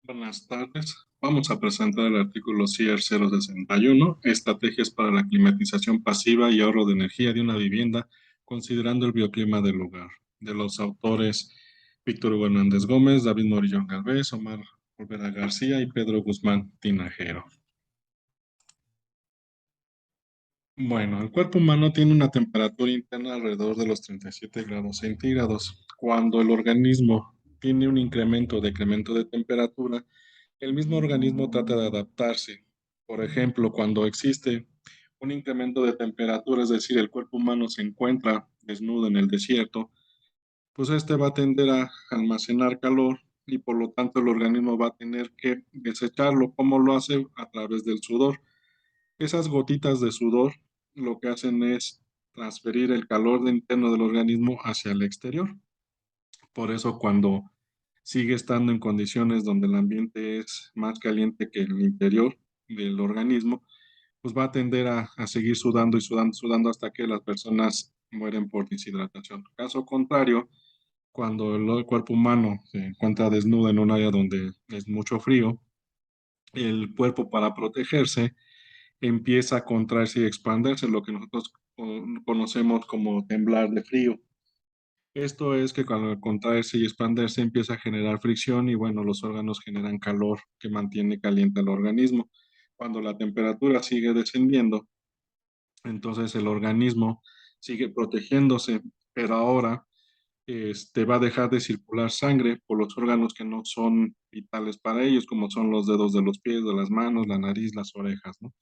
Buenas tardes. Vamos a presentar el artículo CIER 061, Estrategias para la climatización pasiva y ahorro de energía de una vivienda, considerando el bioclima del lugar, de los autores Víctor Hugo Hernández Gómez, David Morillón Galvez, Omar Olvera García y Pedro Guzmán Tinajero. Bueno, el cuerpo humano tiene una temperatura interna alrededor de los 37 grados centígrados. Cuando el organismo tiene un incremento o decremento de temperatura, el mismo organismo trata de adaptarse. Por ejemplo, cuando existe un incremento de temperatura, es decir, el cuerpo humano se encuentra desnudo en el desierto, pues este va a tender a almacenar calor y por lo tanto el organismo va a tener que desecharlo. ¿Cómo lo hace? A través del sudor. Esas gotitas de sudor lo que hacen es transferir el calor interno del organismo hacia el exterior. Por eso cuando sigue estando en condiciones donde el ambiente es más caliente que el interior del organismo, pues va a tender a seguir sudando y sudando, sudando hasta que las personas mueren por deshidratación. Caso contrario, cuando el cuerpo humano se encuentra desnudo en un área donde es mucho frío, el cuerpo para protegerse empieza a contraerse y expandirse, lo que nosotros conocemos como temblar de frío. Esto es que cuando contraerse y expandirse empieza a generar fricción y bueno, los órganos generan calor que mantiene caliente el organismo. Cuando la temperatura sigue descendiendo, entonces el organismo sigue protegiéndose, pero ahora va a dejar de circular sangre por los órganos que no son vitales para ellos, como son los dedos de los pies, de las manos, la nariz, las orejas, ¿no?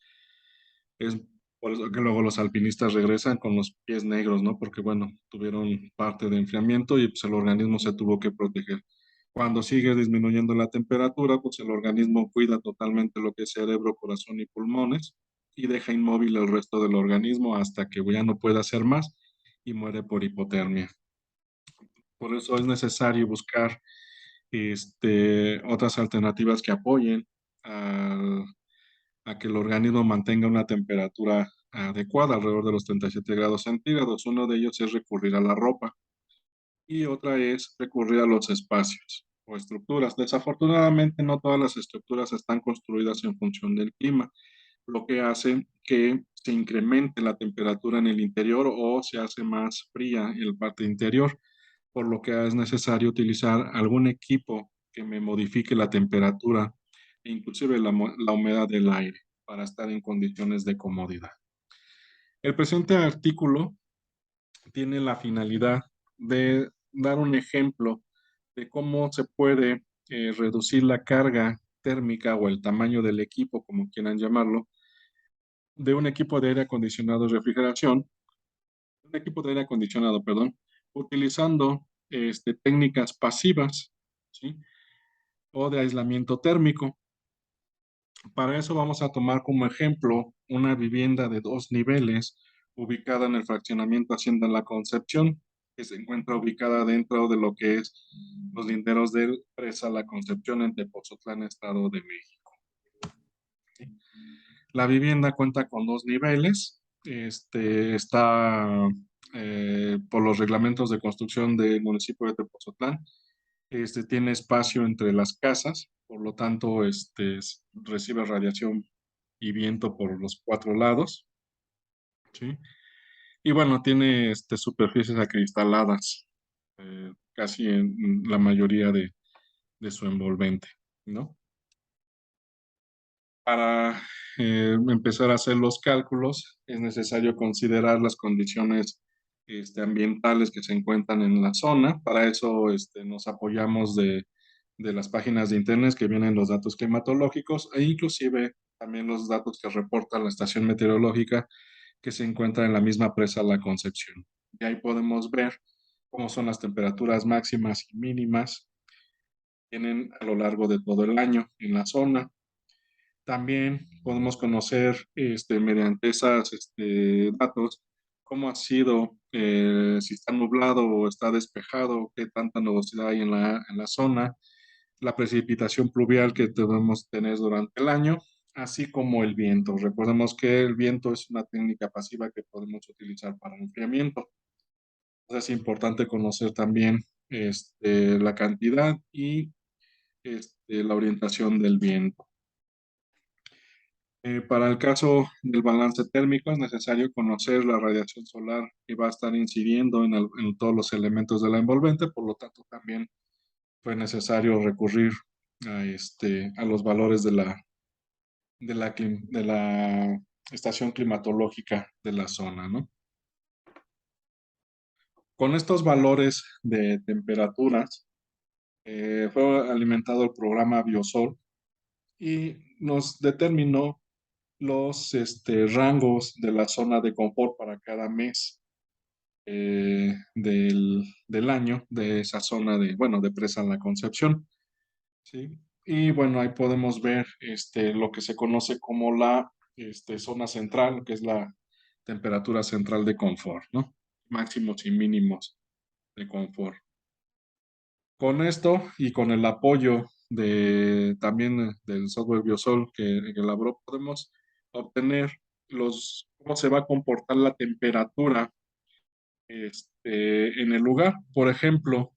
Es por eso que luego los alpinistas regresan con los pies negros, ¿no? Porque, bueno, tuvieron parte de enfriamiento y pues el organismo se tuvo que proteger. Cuando sigue disminuyendo la temperatura, pues el organismo cuida totalmente lo que es cerebro, corazón y pulmones y deja inmóvil el resto del organismo hasta que ya no pueda hacer más y muere por hipotermia. Por eso es necesario buscar otras alternativas que apoyen al a que el organismo mantenga una temperatura adecuada alrededor de los 37 grados centígrados. Uno de ellos es recurrir a la ropa y otra es recurrir a los espacios o estructuras. Desafortunadamente, no todas las estructuras están construidas en función del clima, lo que hace que se incremente la temperatura en el interior o se hace más fría en la parte interior, por lo que es necesario utilizar algún equipo que me modifique la temperatura e inclusive la humedad del aire para estar en condiciones de comodidad. El presente artículo tiene la finalidad de dar un ejemplo de cómo se puede reducir la carga térmica o el tamaño del equipo, como quieran llamarlo, de un equipo de aire acondicionado y refrigeración, un equipo de aire acondicionado, perdón, utilizando técnicas pasivas, ¿sí? O de aislamiento térmico. Para eso vamos a tomar como ejemplo una vivienda de 2 niveles ubicada en el fraccionamiento Hacienda La Concepción, que se encuentra ubicada dentro de lo que es los linderos de Presa La Concepción en Tepozotlán, Estado de México. La vivienda cuenta con 2 niveles. Está por los reglamentos de construcción del municipio de Tepozotlán. Tiene espacio entre las casas, por lo tanto, recibe radiación y viento por los 4 lados, ¿sí? Y bueno, tiene superficies acristaladas, casi en la mayoría de su envolvente, ¿no? Para empezar a hacer los cálculos, es necesario considerar las condiciones ambientales que se encuentran en la zona. Para eso nos apoyamos de las páginas de internet que vienen los datos climatológicos e inclusive también los datos que reporta la estación meteorológica que se encuentra en la misma presa La Concepción. Y ahí podemos ver cómo son las temperaturas máximas y mínimas que tienen a lo largo de todo el año en la zona. También podemos conocer mediante esos datos cómo ha sido, si está nublado o está despejado, qué tanta nubosidad hay en la zona, la precipitación pluvial que debemos tener durante el año, así como el viento. Recordemos que el viento es una técnica pasiva que podemos utilizar para enfriamiento. Entonces es importante conocer también la cantidad y la orientación del viento. Para el caso del balance térmico es necesario conocer la radiación solar que va a estar incidiendo en todos los elementos de la envolvente, por lo tanto también fue necesario recurrir a los valores de la estación climatológica de la zona, ¿no? Con estos valores de temperaturas fue alimentado el programa Biosol y nos determinó los rangos de la zona de confort para cada mes del año de esa zona de Presa La Concepción, ¿sí? Y bueno, ahí podemos ver lo que se conoce como la zona central, que es la temperatura central de confort, ¿no? Máximos y mínimos de confort. Con esto y con el apoyo también del software Biosol que elaboró, podemos obtener cómo se va a comportar la temperatura en el lugar. Por ejemplo,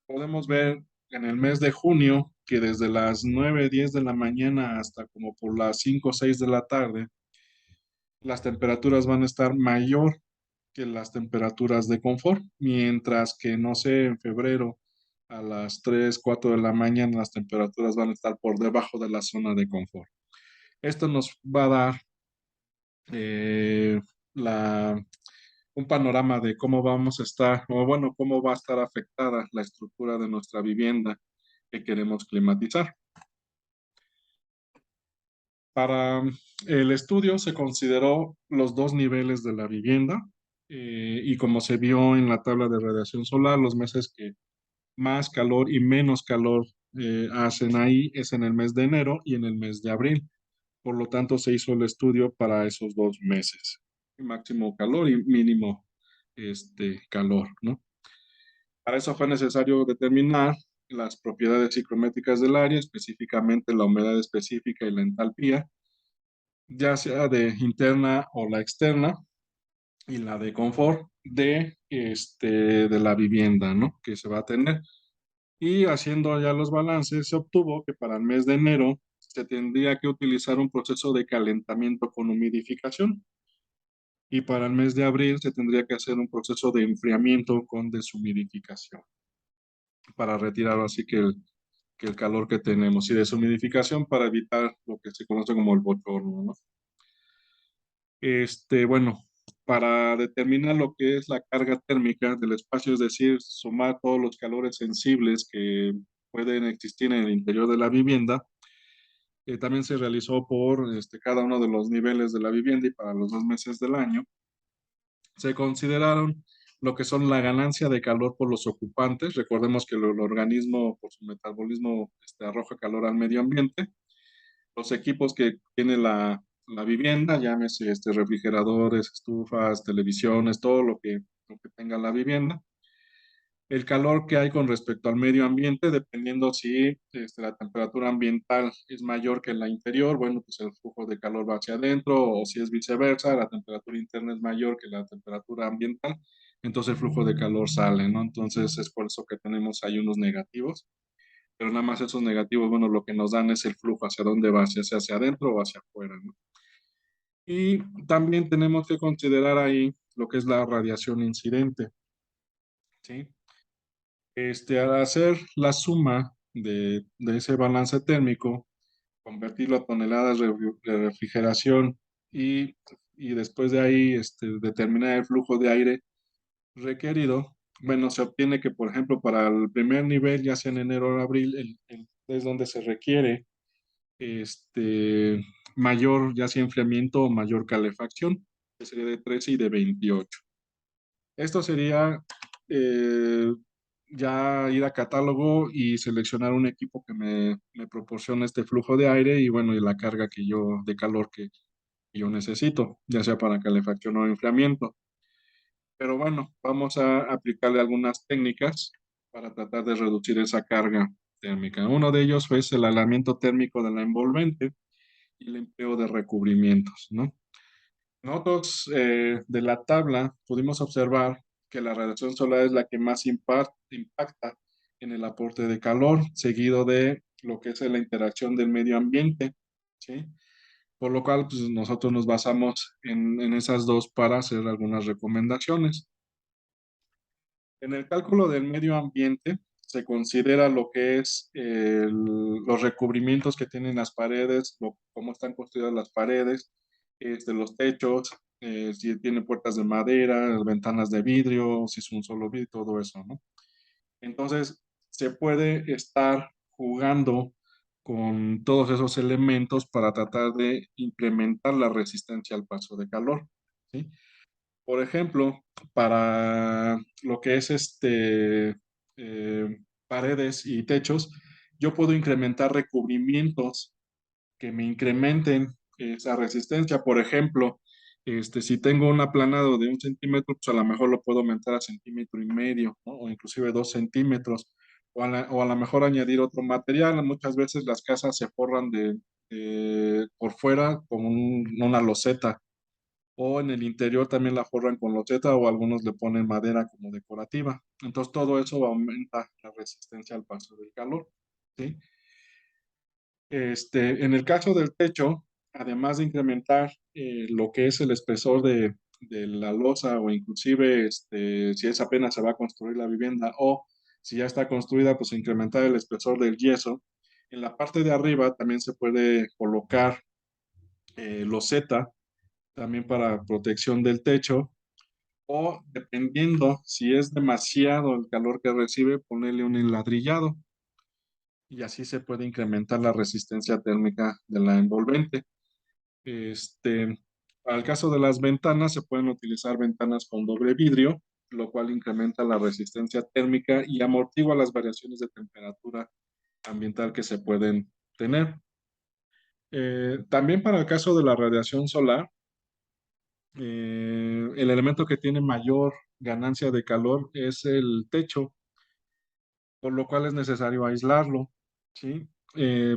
podemos ver en el mes de junio que desde las 9 10 de la mañana hasta como por las 5 o 6 de la tarde, las temperaturas van a estar mayor que las temperaturas de confort, mientras que, no sé, en febrero a las 3 4 de la mañana las temperaturas van a estar por debajo de la zona de confort. Esto nos va a dar eh, la, un panorama de cómo vamos a estar, o bueno, cómo va a estar afectada la estructura de nuestra vivienda que queremos climatizar. Para el estudio se consideró los dos niveles de la vivienda y como se vio en la tabla de radiación solar, los meses que más calor y menos calor hacen ahí es en el mes de enero y en el mes de abril. Por lo tanto, se hizo el estudio para esos dos meses, máximo calor y mínimo calor, ¿no? Para eso fue necesario determinar las propiedades psicométricas del área, específicamente la humedad específica y la entalpía, ya sea de interna o la externa, y la de confort de la vivienda, ¿no? Que se va a tener. Y haciendo ya los balances, se obtuvo que para el mes de enero se tendría que utilizar un proceso de calentamiento con humidificación y para el mes de abril se tendría que hacer un proceso de enfriamiento con deshumidificación para retirar así que el calor que tenemos y deshumidificación para evitar lo que se conoce como el bochorno, ¿no? Bueno, para determinar lo que es la carga térmica del espacio, es decir, sumar todos los calores sensibles que pueden existir en el interior de la vivienda, también se realizó por cada uno de los niveles de la vivienda y para los dos meses del año. Se consideraron lo que son la ganancia de calor por los ocupantes. Recordemos que el organismo, por su metabolismo, arroja calor al medio ambiente. Los equipos que tiene la vivienda, llámese refrigeradores, estufas, televisiones, todo lo que tenga la vivienda. El calor que hay con respecto al medio ambiente, dependiendo si la temperatura ambiental es mayor que la interior, bueno, pues el flujo de calor va hacia adentro, o si es viceversa, la temperatura interna es mayor que la temperatura ambiental, entonces el flujo de calor sale, ¿no? Entonces es por eso que tenemos ahí unos negativos, pero nada más esos negativos, bueno, lo que nos dan es el flujo hacia dónde va, si hacia adentro o hacia afuera, ¿no? Y también tenemos que considerar ahí lo que es la radiación incidente, ¿sí? Al hacer la suma de ese balance térmico, convertirlo a toneladas de refrigeración y, y después de ahí determinar el flujo de aire requerido, bueno, se obtiene que, por ejemplo, para el primer nivel, ya sea en enero o abril, es donde se requiere mayor, ya sea enfriamiento o mayor calefacción, que sería de 13 y de 28. Esto sería eh, ya ir a catálogo y seleccionar un equipo que me proporcione este flujo de aire y bueno, y la carga de calor que yo necesito, ya sea para calefacción o enfriamiento. Pero bueno, vamos a aplicarle algunas técnicas para tratar de reducir esa carga térmica. Uno de ellos es el aislamiento térmico de la envolvente y el empleo de recubrimientos, ¿no? Nosotros de la tabla pudimos observar que la radiación solar es la que más impacta en el aporte de calor, seguido de lo que es la interacción del medio ambiente, ¿sí? Por lo cual, pues nosotros nos basamos en esas dos para hacer algunas recomendaciones. En el cálculo del medio ambiente se considera lo que es los recubrimientos que tienen las paredes, cómo están construidas las paredes, los techos, si tiene puertas de madera, ventanas de vidrio, si es un solo vidrio, todo eso, ¿no? Entonces, se puede estar jugando con todos esos elementos para tratar de incrementar la resistencia al paso de calor, ¿sí? Por ejemplo, para lo que es paredes y techos, yo puedo incrementar recubrimientos que me incrementen esa resistencia. Por ejemplo, si tengo un aplanado de 1 centímetro, pues a lo mejor lo puedo aumentar a 1,5 centímetros, ¿no? O inclusive 2 centímetros. O a lo mejor añadir otro material. Muchas veces las casas se forran por fuera con una loseta o en el interior también la forran con loseta o algunos le ponen madera como decorativa. Entonces todo eso aumenta la resistencia al paso del calor, ¿sí? En el caso del techo, además de incrementar lo que es el espesor de la losa o inclusive si es apenas se va a construir la vivienda o si ya está construida, pues incrementar el espesor del yeso. En la parte de arriba también se puede colocar loseta también para protección del techo o dependiendo si es demasiado el calor que recibe, ponerle un enladrillado y así se puede incrementar la resistencia térmica de la envolvente. Para el caso de las ventanas, se pueden utilizar ventanas con doble vidrio, lo cual incrementa la resistencia térmica y amortigua las variaciones de temperatura ambiental que se pueden tener. También para el caso de la radiación solar, el elemento que tiene mayor ganancia de calor es el techo, por lo cual es necesario aislarlo, ¿sí?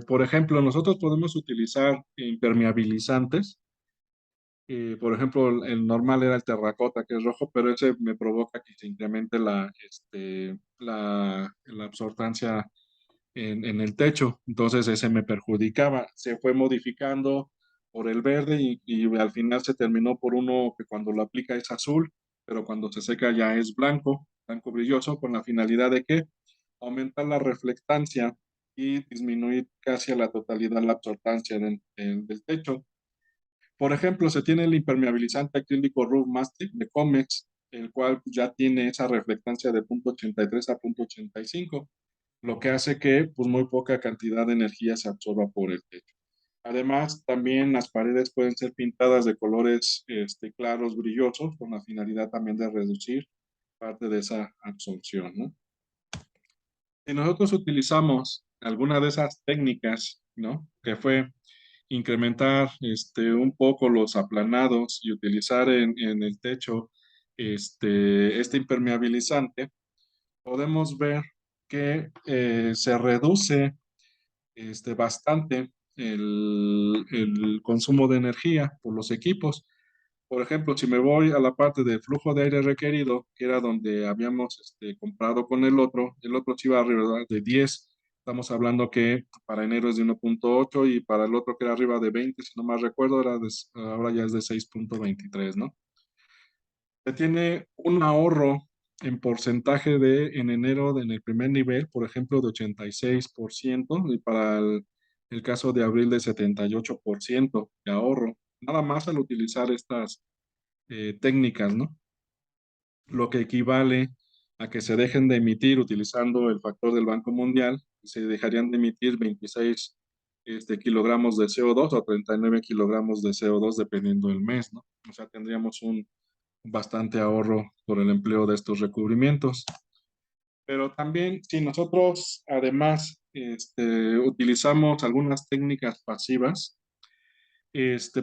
Por ejemplo, nosotros podemos utilizar impermeabilizantes. Por ejemplo, el normal era el terracota, que es rojo, pero ese me provoca que se incremente la absorbancia en el techo. Entonces ese me perjudicaba. Se fue modificando por el verde y al final se terminó por uno que cuando lo aplica es azul, pero cuando se seca ya es blanco, blanco brilloso, con la finalidad de que aumentar la reflectancia y disminuir casi a la totalidad la absorbancia del techo. Por ejemplo, se tiene el impermeabilizante acrílico Roof Mastic de Comex, el cual ya tiene esa reflectancia de 0,83 a 0,85, lo que hace que pues, muy poca cantidad de energía se absorba por el techo. Además, también las paredes pueden ser pintadas de colores claros, brillosos, con la finalidad también de reducir parte de esa absorción, ¿no? Si nosotros utilizamos alguna de esas técnicas, ¿no? Que fue incrementar un poco los aplanados y utilizar en el techo este impermeabilizante, podemos ver que se reduce bastante el consumo de energía por los equipos. Por ejemplo, si me voy a la parte del flujo de aire requerido, que era donde habíamos comprado con el otro sí iba arriba de 10. Estamos hablando que para enero es de 1,8 y para el otro que era arriba de 20, si no más recuerdo, ahora ya es de 6,23, ¿no? Se tiene un ahorro en porcentaje en enero en el primer nivel, por ejemplo, de 86% y para el caso de abril de 78% de ahorro, nada más al utilizar estas técnicas, ¿no? Lo que equivale a que se dejen de emitir utilizando el factor del Banco Mundial, se dejarían de emitir 26 kilogramos de CO2 o 39 kilogramos de CO2 dependiendo del mes, ¿no? O sea, tendríamos un bastante ahorro por el empleo de estos recubrimientos. Pero también si nosotros además utilizamos algunas técnicas pasivas,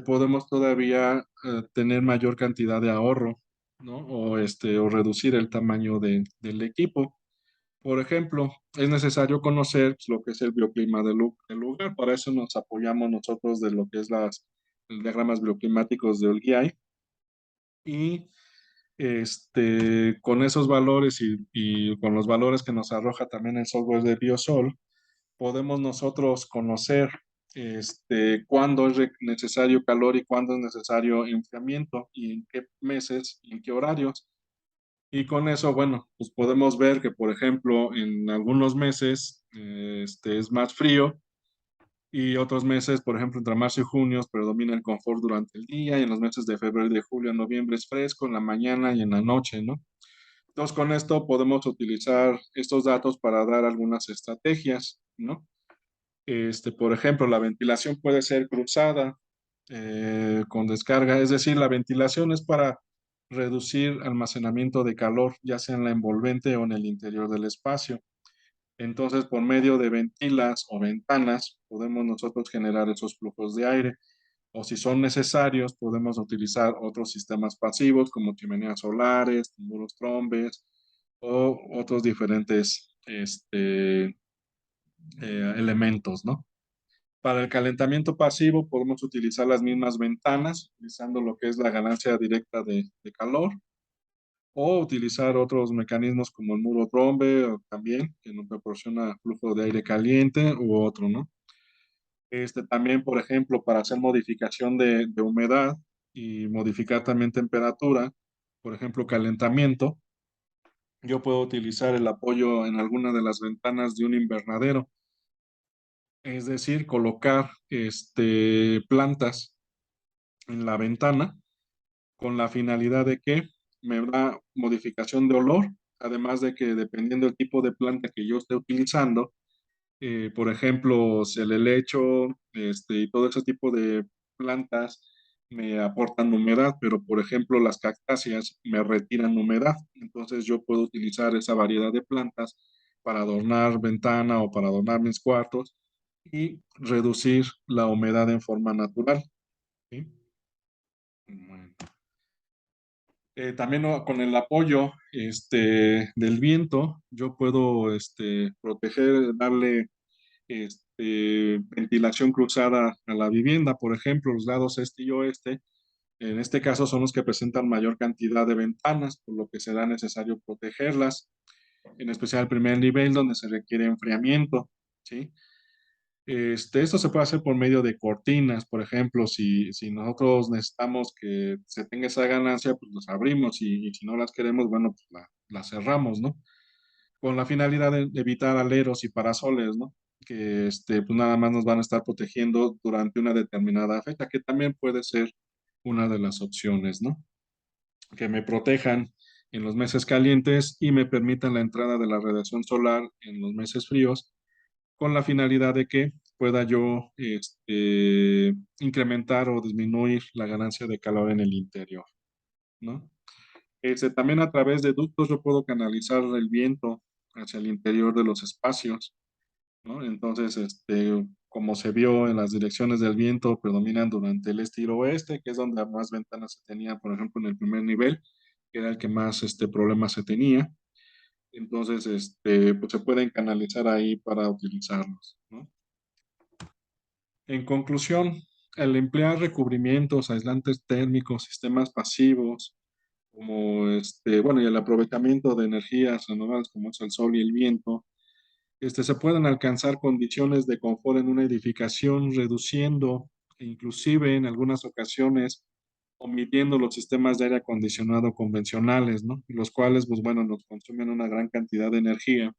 podemos todavía tener mayor cantidad de ahorro, ¿no? O reducir el tamaño del equipo. Por ejemplo, es necesario conocer lo que es el bioclima del lugar. Para eso nos apoyamos nosotros de lo que es los diagramas bioclimáticos de Olguay. Y con esos valores y con los valores que nos arroja también el software de Biosol, podemos nosotros conocer cuándo es necesario calor y cuándo es necesario enfriamiento y en qué meses y en qué horarios. Y con eso, bueno, pues podemos ver que, por ejemplo, en algunos meses es más frío y otros meses, por ejemplo, entre marzo y junio, predomina el confort durante el día y en los meses de febrero y de julio a noviembre es fresco en la mañana y en la noche, ¿no? Entonces, con esto podemos utilizar estos datos para dar algunas estrategias, ¿no? Por ejemplo, la ventilación puede ser cruzada con descarga, es decir, la ventilación es para reducir almacenamiento de calor, ya sea en la envolvente o en el interior del espacio. Entonces, por medio de ventilas o ventanas, podemos nosotros generar esos flujos de aire. O si son necesarios, podemos utilizar otros sistemas pasivos como chimeneas solares, muros trombes o otros diferentes elementos, ¿no? Para el calentamiento pasivo podemos utilizar las mismas ventanas, utilizando lo que es la ganancia directa de calor, o utilizar otros mecanismos como el muro trombe o también, que nos proporciona flujo de aire caliente u otro, ¿no? También, por ejemplo, para hacer modificación de humedad y modificar también temperatura, por ejemplo, calentamiento, yo puedo utilizar el apoyo en alguna de las ventanas de un invernadero, es decir, colocar plantas en la ventana con la finalidad de que me da modificación de olor, además de que dependiendo del tipo de planta que yo esté utilizando, por ejemplo, si el helecho y todo ese tipo de plantas me aportan humedad, pero por ejemplo las cactáceas me retiran humedad. Entonces yo puedo utilizar esa variedad de plantas para adornar ventana o para adornar mis cuartos y reducir la humedad en forma natural. ¿Sí? Bueno. También con el apoyo del viento, yo puedo proteger, darle ventilación cruzada a la vivienda, por ejemplo, los lados este y oeste. En este caso son los que presentan mayor cantidad de ventanas, por lo que será necesario protegerlas, en especial el primer nivel donde se requiere enfriamiento, ¿sí? Esto se puede hacer por medio de cortinas, por ejemplo, si nosotros necesitamos que se tenga esa ganancia, pues las abrimos y si no las queremos, bueno, pues la cerramos, ¿no? Con la finalidad de evitar aleros y parasoles, ¿no? Que pues nada más nos van a estar protegiendo durante una determinada fecha, que también puede ser una de las opciones, ¿no? Que me protejan en los meses calientes y me permitan la entrada de la radiación solar en los meses fríos con la finalidad de que pueda yo incrementar o disminuir la ganancia de calor en el interior, ¿no? También a través de ductos yo puedo canalizar el viento hacia el interior de los espacios, ¿no? Entonces, como se vio en las direcciones del viento, predominan durante el este y el oeste, que es donde más ventanas se tenían, por ejemplo, en el primer nivel, que era el que más problemas se tenía. Entonces, pues se pueden canalizar ahí para utilizarlos, ¿no? En conclusión, el emplear recubrimientos, aislantes térmicos, sistemas pasivos, como bueno, y el aprovechamiento de energías renovables como es el sol y el viento, se pueden alcanzar condiciones de confort en una edificación, reduciendo, e inclusive en algunas ocasiones, omitiendo los sistemas de aire acondicionado convencionales, ¿no? Los cuales, pues bueno, nos consumen una gran cantidad de energía.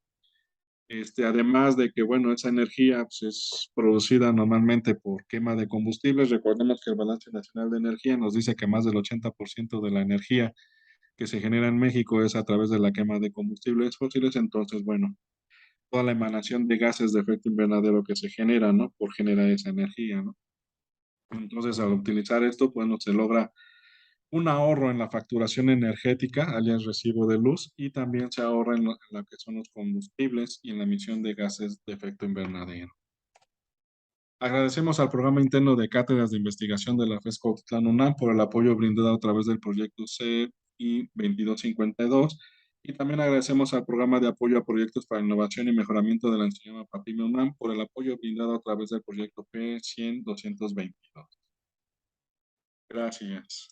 Además de que, bueno, esa energía pues, es producida normalmente por quema de combustibles. Recordemos que el Balance Nacional de Energía nos dice que más del 80% de la energía que se genera en México es a través de la quema de combustibles fósiles. Entonces, bueno, toda la emanación de gases de efecto invernadero que se genera, ¿no? Por generar esa energía, ¿no? Entonces, al utilizar esto, bueno, se logra un ahorro en la facturación energética, alias recibo de luz, y también se ahorra en lo que son los combustibles y en la emisión de gases de efecto invernadero. Agradecemos al Programa Interno de Cátedras de Investigación de la FES Cuautitlán UNAM por el apoyo brindado a través del proyecto CI 2252 y también agradecemos al Programa de Apoyo a Proyectos para Innovación y Mejoramiento de la Enseñanza PAPIME UNAM por el apoyo brindado a través del proyecto P100 222. Gracias.